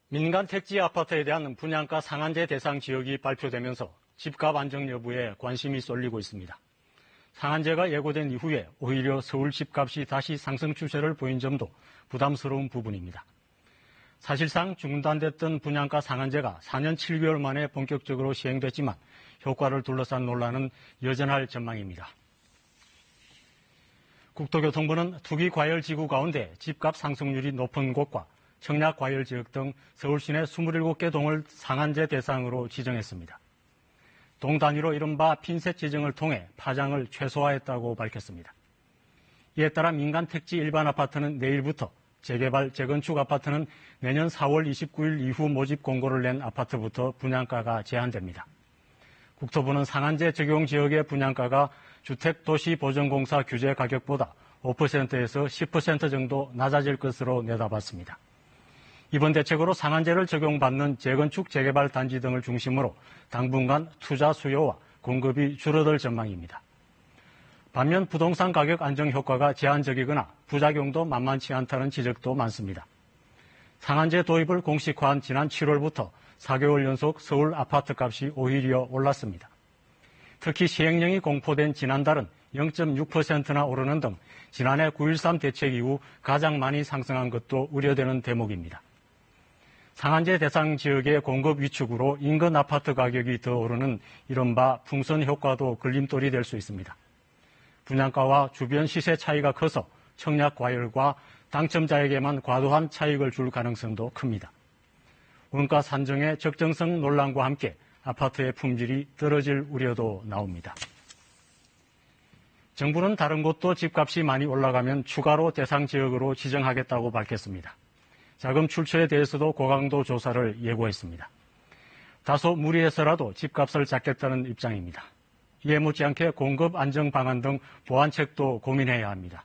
민간 택지 아파트에 대한 분양가 상한제 대상 지역이 발표되면서 집값 안정 여부에 관심이 쏠리고 있습니다. 상한제가 예고된 이후에 오히려 서울 집값이 다시 상승 추세를 보인 점도 부담스러운 부분입니다. 사실상 중단됐던 분양가 상한제가 4년 7개월 만에 본격적으로 시행됐지만 효과를 둘러싼 논란은 여전할 전망입니다. 국토교통부는 투기과열지구 가운데 집값 상승률이 높은 곳과 청약과열지역 등 서울 시내 27개 동을 상한제 대상으로 지정했습니다. 동 단위로 이른바 핀셋 지정을 통해 파장을 최소화했다고 밝혔습니다. 이에 따라 민간 택지 일반 아파트는 내일부터, 재개발, 재건축 아파트는 내년 4월 29일 이후 모집 공고를 낸 아파트부터 분양가가 제한됩니다. 국토부는 상한제 적용 지역의 분양가가 주택도시보전공사 규제 가격보다 5%에서 10% 정도 낮아질 것으로 내다봤습니다. 이번 대책으로 상한제를 적용받는 재건축, 재개발 단지 등을 중심으로 당분간 투자 수요와 공급이 줄어들 전망입니다. 반면 부동산 가격 안정 효과가 제한적이거나 부작용도 만만치 않다는 지적도 많습니다. 상한제 도입을 공식화한 지난 7월부터 4개월 연속 서울 아파트값이 오히려 올랐습니다. 특히 시행령이 공포된 지난달은 0.6%나 오르는 등 지난해 9.13 대책 이후 가장 많이 상승한 것도 우려되는 대목입니다. 상한제 대상 지역의 공급 위축으로 인근 아파트 가격이 더 오르는 이른바 풍선 효과도 걸림돌이 될 수 있습니다. 분양가와 주변 시세 차이가 커서 청약 과열과 당첨자에게만 과도한 차익을 줄 가능성도 큽니다. 원가 산정의 적정성 논란과 함께 아파트의 품질이 떨어질 우려도 나옵니다. 정부는 다른 곳도 집값이 많이 올라가면 추가로 대상 지역으로 지정하겠다고 밝혔습니다. 자금 출처에 대해서도 고강도 조사를 예고했습니다. 다소 무리해서라도 집값을 잡겠다는 입장입니다. 이에 못지않게 공급 안정 방안 등 보완책도 고민해야 합니다.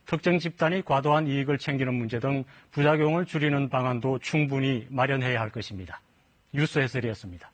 특정 집단이 과도한 이익을 챙기는 문제 등 부작용을 줄이는 방안도 충분히 마련해야 할 것입니다. 뉴스 해설이었습니다.